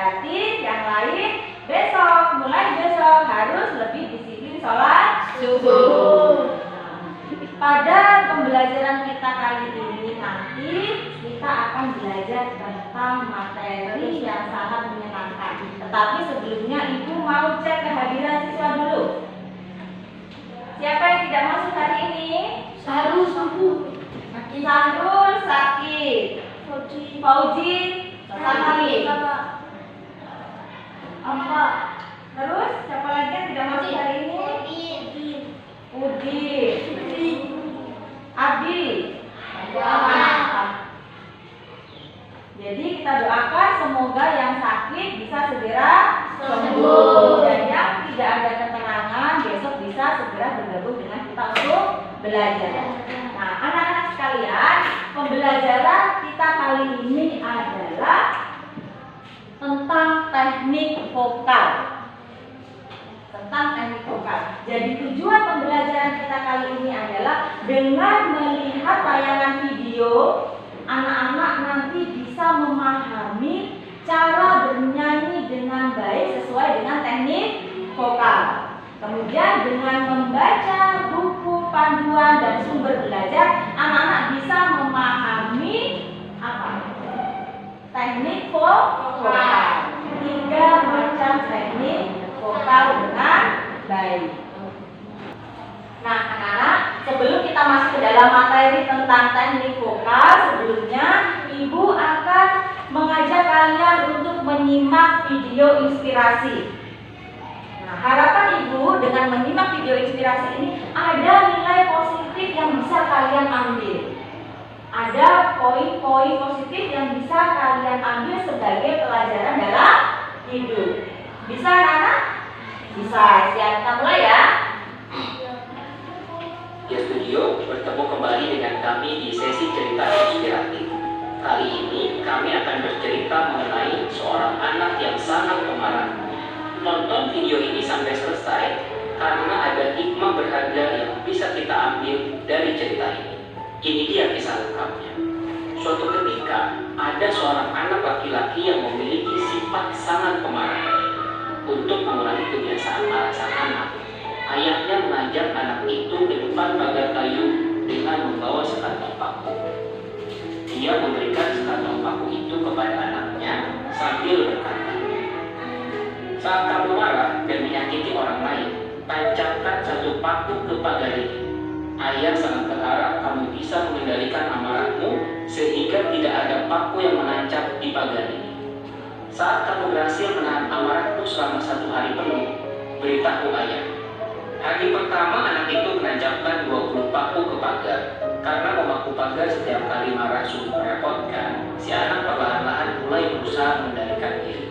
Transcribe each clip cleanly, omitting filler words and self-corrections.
Berarti yang lain mulai besok harus lebih disiplin sholat subuh. Pada pembelajaran kita kali ini nanti kita akan belajar tentang materi yang sangat menyenangkan. Tetapi sebelumnya Ibu mau cek kehadiran siswa dulu. Siapa yang tidak masuk hari ini? Sarul sakit. Sarul sakit. Fauzi sakit. Apa? Terus siapa lagi yang tidak masuk hari ini? Udin. Abi. Jadi kita doakan semoga yang sakit bisa segera sembuh dan yang tidak ada keterangan besok bisa segera bergabung dengan kita untuk belajar. Nah, anak-anak sekalian, pembelajaran kita kali ini adalah tentang teknik vokal. Jadi tujuan pembelajaran kita kali ini adalah dengan melihat tayangan video, anak-anak nanti bisa memahami cara bernyanyi dengan baik sesuai dengan teknik vokal. Kemudian dengan membaca buku panduan dan sumber belajar, anak-anak bisa memahami teknik vokal. 3 macam teknik vokal dengan baik. Nah, anak-anak, sebelum kita masuk ke dalam materi tentang teknik vokal, sebelumnya Ibu akan mengajak kalian untuk menyimak video inspirasi. Nah, harapan Ibu dengan menyimak video inspirasi ini ada nilai positif yang bisa kalian ambil. Ada poin-poin positif yang bisa kalian ambil sebagai pelajaran dalam hidup. Bisa, anak-anak? Bisa. Siap, kita mulai ya. Di studio, bertemu kembali dengan kami di sesi cerita inspiratif. Kali ini kami akan bercerita mengenai seorang anak yang sangat pemarah. Nonton video ini sampai selesai karena ada hikmah berharga yang bisa kita ambil dari cerita ini. Ini dia kisah lengkapnya. Suatu ketika, ada seorang anak laki-laki yang memiliki sifat sangat pemarah. Untuk mengurangi kebiasaan marah sang anak, ayahnya mengajak anak itu ke depan pagar kayu dengan membawa sekantong paku. Dia memberikan sekantong paku itu kepada anaknya sambil berkata, "Saat kamu marah dan menyakiti orang lain, tancapkan satu paku ke pagar ini. Ayah sangat berharap kamu bisa mengendalikan amarahmu sehingga tidak ada paku yang menancap di pagar ini. Saat kamu berhasil menahan amarahmu selama 1 hari penuh, beritahu ayah." Hari pertama anak itu menancapkan 20 paku ke pagar. Karena memaku pagar setiap kali marah sungguh merepotkan, si anak perlahan-lahan mulai berusaha mengendalikan diri.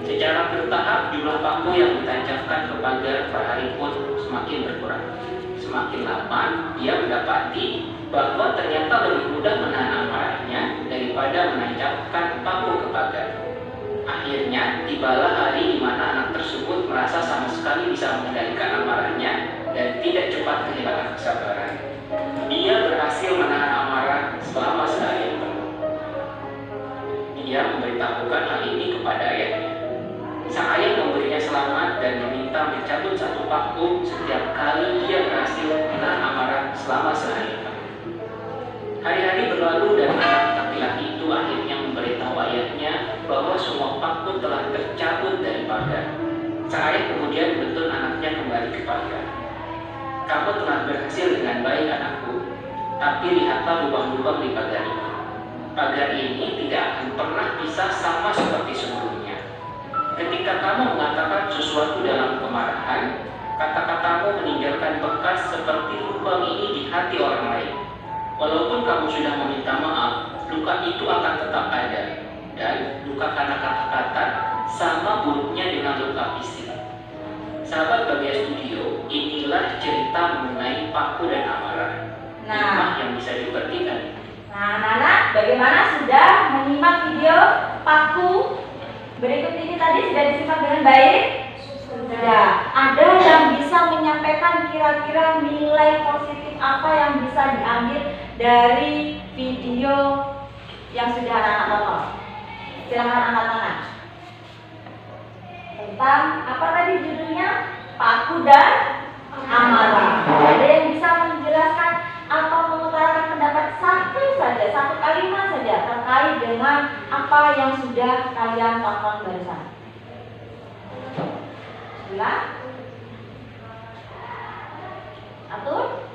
Secara bertahap jumlah paku yang ditancapkan ke pagar per hari pun semakin berkurang. Semakin lama dia mendapati bahwa ternyata lebih mudah menahan amarahnya daripada menancapkan paku ke pagar. Akhirnya tibalah hari di mana anak tersebut merasa sama sekali bisa mengendalikan amarahnya dan tidak cepat kehilangan kesabaran. Dia berhasil menahan amarah selama sehari penuh. Dia memberitahukan hal ini kepada ayahnya. Sang ayah memberinya selamat dan meminta mencabut 1 paku setiap kali dia berhasil menahan amarah selama sehari penuh. Hari-hari berlalu dan anak laki-laki itu akhirnya memberitahu ayahnya bahwa semua paku telah tercabut dari pagar. Sang ayah kemudian menuntun anaknya kembali ke pagar. "Kamu telah berhasil dengan baik, anakku, tapi lihatlah lubang-lubang di pagar ini. Pagar ini tidak akan pernah bisa sama seperti sebelumnya. Ketika kamu mengatakan sesuatu dalam kemarahan, kata-katamu meninggalkan bekas seperti lubang ini di hati orang lain. Walaupun kamu sudah meminta maaf, luka itu akan tetap ada. Dan luka karena kata-kata sama buruknya dengan luka fisik." Sahabat Bagia Studio, inilah cerita mengenai paku dan amarah. Hikmah yang bisa diperhatikan. Nah, anak-anak, bagaimana sudah menyimak video paku berikut ini tadi? Sudah disimak dengan baik? Sudah. Ada yang bisa menyampaikan kira-kira nilai positif apa yang bisa diambil dari video yang sudah anak-anak tonton? Silakan angkat tangan. tentang apa tadi judulnya? Paku dan amarah. Ada yang bisa menjelaskan atau mengutarakan pendapat satu saja, satu kalimat saja terkait dengan apa yang sudah kalian tonton barusan? Bilang? Atur?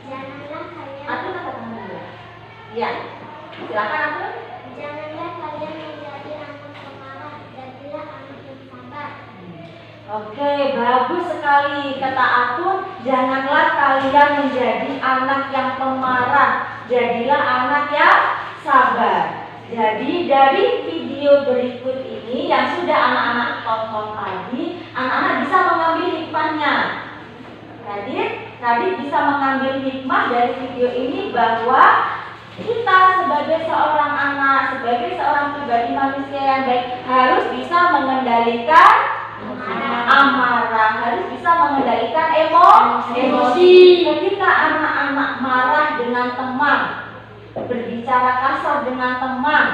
Janganlah kalian Atur kata kamu dulu. Iya. Silakan Atur. Janganlah kalian menjadi anak pemarah, jadilah anak yang sabar. Oke, bagus sekali kata Atur. Janganlah kalian menjadi anak yang pemarah, jadilah anak yang sabar. Jadi dari video berikut ini yang sudah anak-anak tonton tadi, anak-anak bisa mengambil hikmahnya. Tadi bisa mengambil hikmah dari video ini bahwa kita sebagai seorang anak, sebagai seorang pribadi manusia yang baik harus bisa mengendalikan amarah, harus bisa mengendalikan emosi. Ketika anak-anak marah dengan teman, berbicara kasar dengan teman,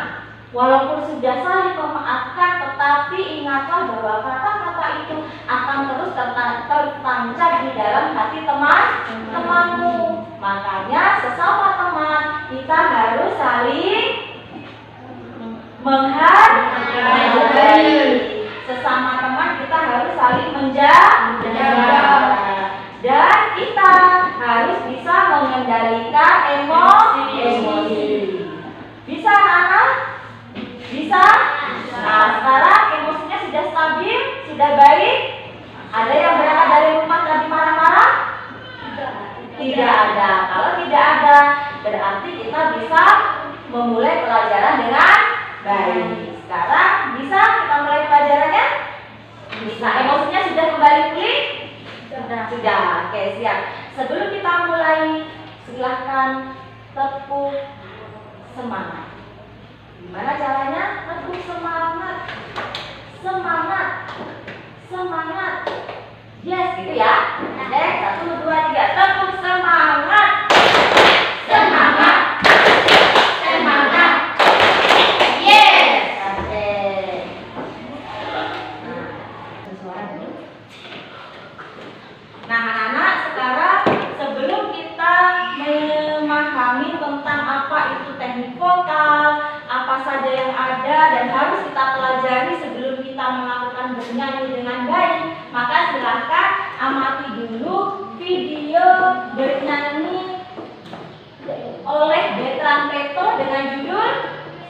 walaupun sudah saling memaafkan, tetapi ingatlah bahwa kata-kata itu akan terus tertancap di dalam hati temanmu. Makanya sesama teman kita harus saling menghargai. Sesama teman kita harus saling menjaga. Dan kita harus bisa mengendalikan emosi. Bisa anak? Bisa? Nah, sekarang emosinya sudah stabil, sudah baik. Ada yang berangkat dari rumah tadi marah-marah? Tidak ada. Kalau tidak ada, berarti kita bisa memulai pelajaran dengan baik. Sekarang bisa kita mulai pelajarannya? Bisa. Emosinya sudah kembali pulih? Sudah. Oke, siap. Sebelum kita mulai, silahkan tepuk semangat. Gimana caranya? Tepuk semangat. Semangat. Semangat. Yes, gitu ya. Next, 1, 2, 3. Tepuk semangat. Semangat. Semangat. Yes. Oke. Nah, anak-anak, sekarang sebelum kita memahami tentang apa itu teknik vokal, apa saja yang ada dan harus kita pelajari sebelum kita melakukan bernyanyi dengan baik, maka silahkan amati dulu video bernyanyi oleh Bertrand Peto dengan judul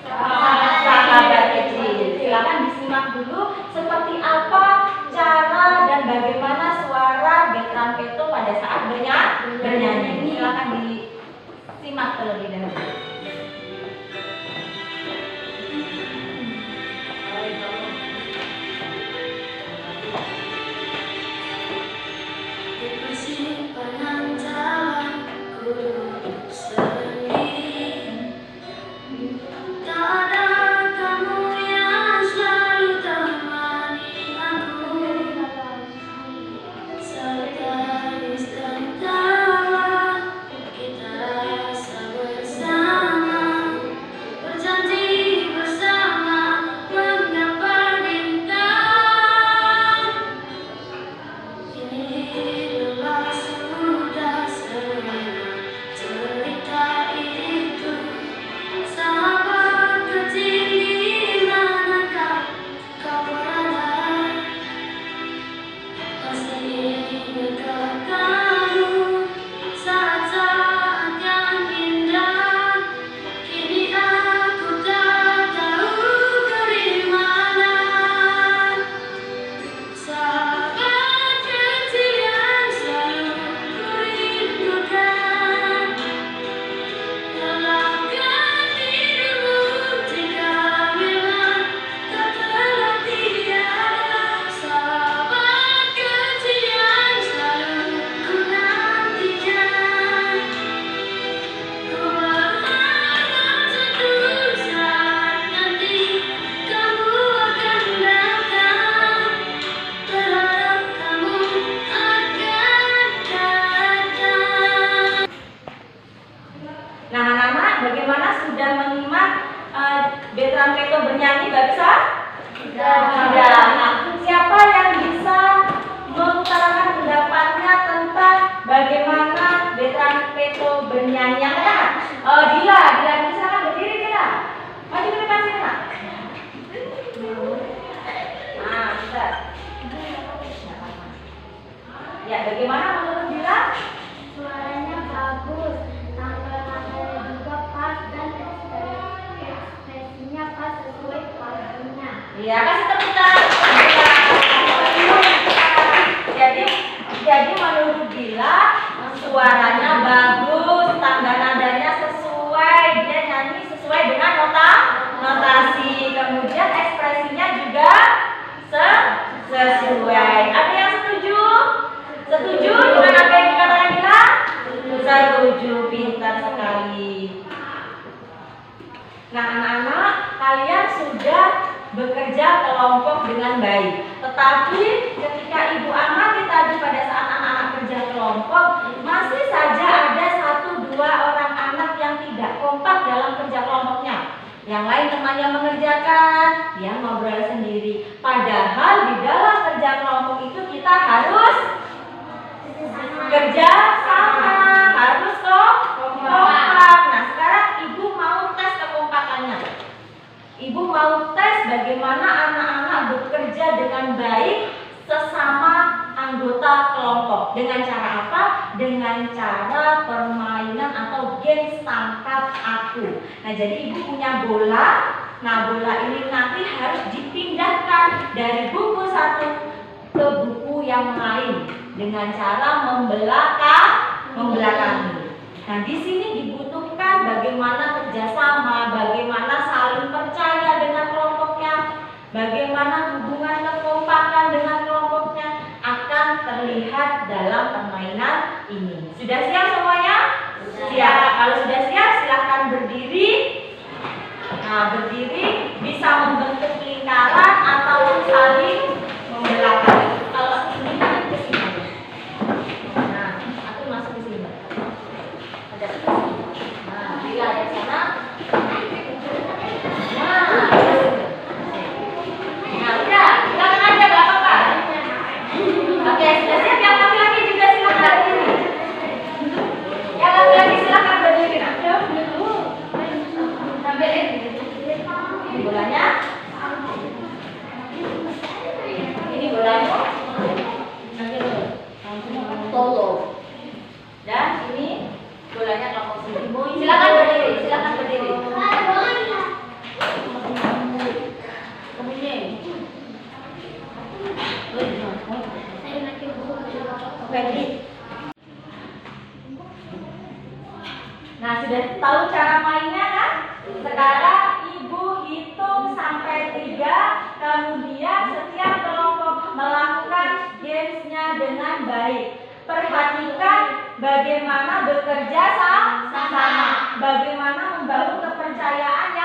Sahabat Kecil. Silakan disimak dulu seperti apa cara dan bagaimana suara Bertrand Peto pada saat bernyanyi. Silakan disimak terlebih dahulu. Persimpangan jalan ku duduk sendiri, tak ada kamu yang selalu temani aku, setangis dan tawa kita rasa bersama. dengan baik. Tetapi ketika Ibu amati tadi pada saat anak-anak kerja kelompok, masih saja ada 1-2 orang anak yang tidak kompak dalam kerja kelompoknya. Yang lain temannya mengerjakan, dia ngobrol sendiri. Padahal di dalam kerja kelompok itu kita harus kerja sama, harus kompak. Nah, sekarang Ibu mau tes kekompakannya. Ibu mau tes bagaimana anak-anak bekerja dengan baik sesama anggota kelompok. Dengan cara apa? Dengan cara permainan atau games tangkap aku. Nah, jadi Ibu punya bola. Nah, bola ini nanti harus dipindahkan dari buku satu ke buku yang lain dengan cara membelakangi. Nah, di sini dibutuhkan bagaimana kerjasama, bagaimana saling percaya dengan kelompoknya, bagaimana hubungan kekompakan dengan kelompoknya akan terlihat dalam permainan ini. Sudah siap semuanya? Siap. Kalau sudah siap, silahkan berdiri. Nah, berdiri bisa membentuk lingkaran atau saling membelakangi. Kalau ini kan ke sini. Nah, aku masuk ke sini. Ada. Nah, bila di sana. Nah, udah, silakan aja, gak apa-apa. Oke, sudah siap. Yang laki-laki juga silakan berdiri. Yang laki-laki silakan berdiri. Nah, sambil ini bolanya. Ini bolanya. Tolo. Dan ini bolanya kelompok sendiri. Silakan berdiri, silakan berdiri. Nah, sudah tahu cara mainnya kan? Sekarang Ibu hitung sampai 3, kemudian setiap kelompok melakukan gamesnya dengan baik. Perhatikan bagaimana bekerja sama, bagaimana membangun kepercayaan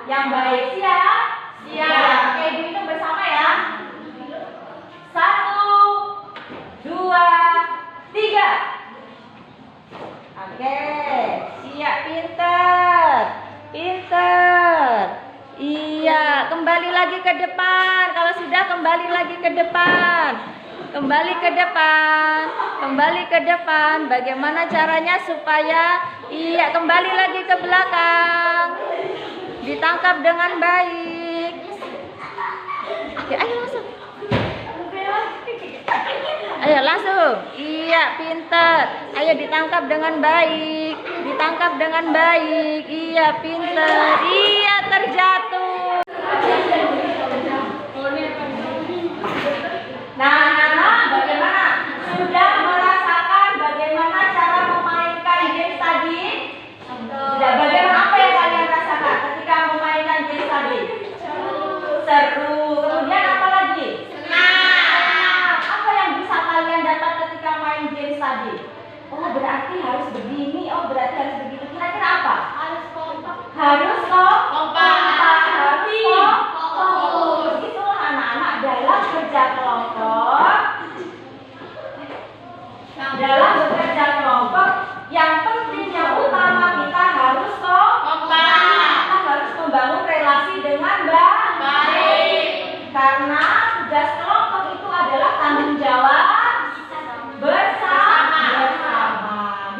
yang baik. Siap? Siap. Oke, Ibu hitung bersama ya. 1, 2, 3. Oke, siap, pinter. Iya, kembali lagi ke depan. Kalau sudah, kembali lagi ke depan. Kembali ke depan. Bagaimana caranya supaya kembali lagi ke belakang. Ditangkap dengan baik. Oke, ayo langsung. Ayo langsung. Iya, pinter. Ayo ditangkap dengan baik. Iya, pinter. Iya, terjatuh. Nah, bagaimana? Sudah merasakan bagaimana cara memainkan games tadi? Sudah. Bagaimana, apa yang kalian rasakan ketika memainkan games tadi? Seru. Kemudian apa lagi? Apa yang bisa kalian dapat ketika main games tadi? Oh, berarti harus begini. Oh, berarti harus begitu. Kira-kira apa? Harus kompak. Begitulah anak-anak dalam kerja kelompok. Dalam bekerja kelompok, yang penting, yang utama kita harus kompak. Kita harus membangun relasi dengan baik. Karena tugas kelompok itu adalah tanggung jawab bersama.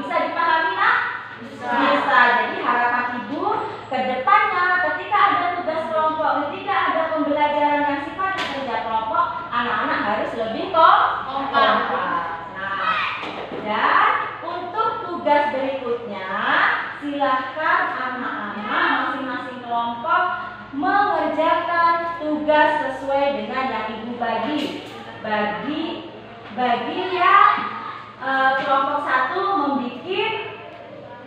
Bisa dipahami, Nak? Bisa. Jadi harapan Ibu ke depannya ketika ada tugas kelompok, ketika ada pembelajaran yang sifatnya kerja kelompok, anak-anak harus lebih kompak. Nah, dan untuk tugas berikutnya, silahkan anak-anak masing-masing kelompok mengerjakan tugas sesuai dengan yang Ibu bagi. Bagi yang kelompok 1 membuat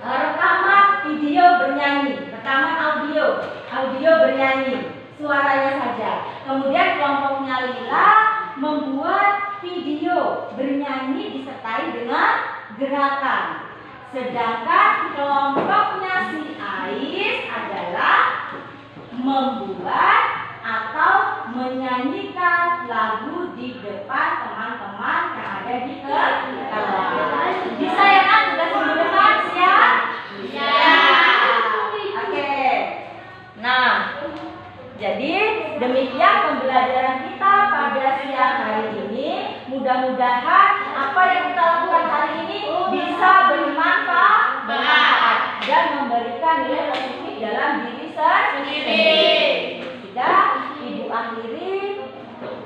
rekaman video bernyanyi, rekaman audio bernyanyi, suaranya saja. Kemudian kelompoknya Lila membuat video bernyanyi disertai dengan gerakan. Sedangkan kelompoknya si Ais adalah membuat atau menyanyikan lagu di depan teman-teman yang ada di kelas. Bisa ya kan tugas minggu depan? Siap? Oke. Nah, jadi demikian pembelajaran kita pada siang hari ini. Mudah-mudahan apa yang kita lakukan hari ini bisa bermanfaat dan memberikan nilai positif dalam diri sendiri. Sudah, Ibu akhiri.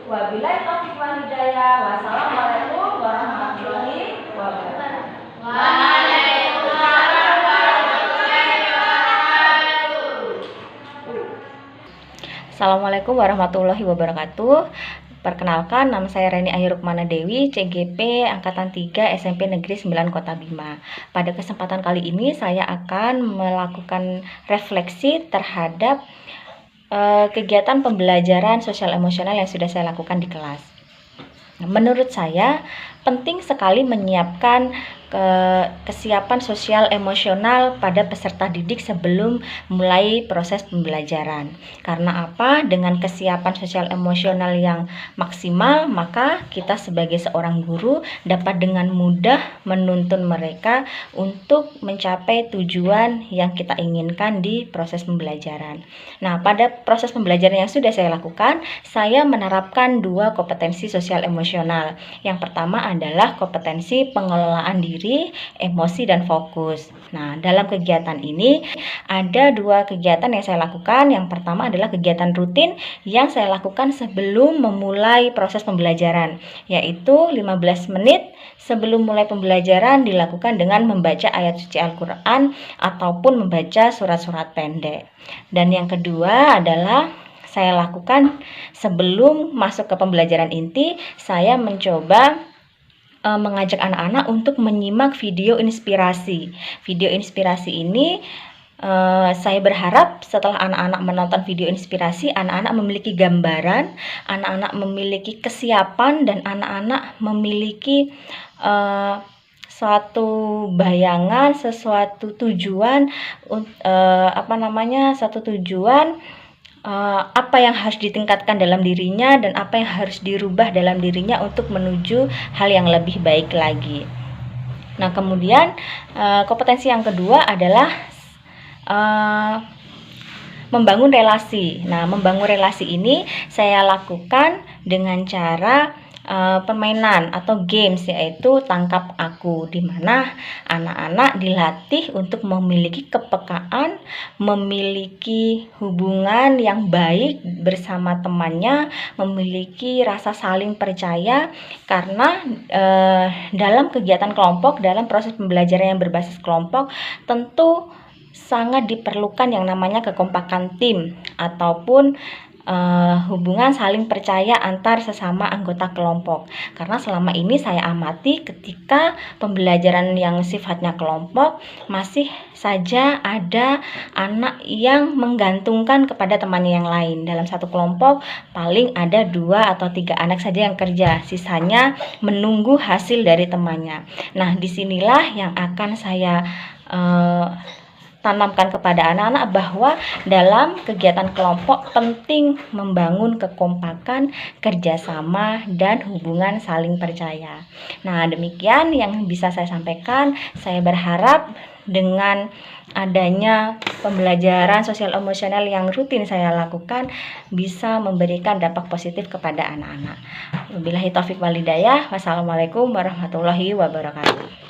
Wabillahi taufiq wal hidayah. Wassalamualaikum warahmatullahi wabarakatuh. Assalamualaikum warahmatullahi wabarakatuh. Perkenalkan, nama saya Reni Ayu Rukmana Dewi, CGP Angkatan 3 SMP Negeri 9 Kota Bima. Pada kesempatan kali ini saya akan melakukan refleksi terhadap kegiatan pembelajaran sosial emosional yang sudah saya lakukan di kelas. Menurut saya, penting sekali menyiapkan kesiapan sosial emosional pada peserta didik sebelum mulai proses pembelajaran. Karena apa? Dengan kesiapan sosial emosional yang maksimal, maka kita sebagai seorang guru dapat dengan mudah menuntun mereka untuk mencapai tujuan yang kita inginkan di proses pembelajaran. Nah, pada proses pembelajaran yang sudah saya lakukan, saya menerapkan 2 kompetensi sosial emosional. Yang pertama adalah kompetensi pengelolaan diri, emosi, dan fokus. Nah, dalam kegiatan ini ada 2 kegiatan yang saya lakukan. Yang pertama adalah kegiatan rutin yang saya lakukan sebelum memulai proses pembelajaran, yaitu 15 menit sebelum mulai pembelajaran dilakukan dengan membaca ayat suci Al-Quran ataupun membaca surat-surat pendek. Dan yang kedua adalah saya lakukan sebelum masuk ke pembelajaran inti, saya mencoba mengajak anak-anak untuk menyimak video inspirasi. Video inspirasi ini saya berharap setelah anak-anak menonton video inspirasi, anak-anak memiliki gambaran, anak-anak memiliki kesiapan, dan anak-anak memiliki suatu bayangan, sesuatu tujuan, satu tujuan apa yang harus ditingkatkan dalam dirinya dan apa yang harus dirubah dalam dirinya untuk menuju hal yang lebih baik lagi. Nah, kemudian kompetensi yang kedua adalah membangun relasi. Nah, membangun relasi ini saya lakukan dengan cara permainan atau games, yaitu tangkap aku, di mana anak-anak dilatih untuk memiliki kepekaan, memiliki hubungan yang baik bersama temannya, memiliki rasa saling percaya, karena dalam kegiatan kelompok, dalam proses pembelajaran yang berbasis kelompok, tentu sangat diperlukan yang namanya kekompakan tim ataupun hubungan saling percaya antar sesama anggota kelompok. Karena selama ini saya amati ketika pembelajaran yang sifatnya kelompok, masih saja ada anak yang menggantungkan kepada temannya yang lain. Dalam satu kelompok paling ada 2 atau 3 anak saja yang kerja, sisanya menunggu hasil dari temannya. Nah, disinilah yang akan saya tanamkan kepada anak-anak bahwa dalam kegiatan kelompok penting membangun kekompakan, kerjasama, dan hubungan saling percaya. Nah, demikian yang bisa saya sampaikan. Saya berharap dengan adanya pembelajaran sosial emosional yang rutin saya lakukan bisa memberikan dampak positif kepada anak-anak. Wabillahi taufiq wal hidayah. Wassalamualaikum warahmatullahi wabarakatuh.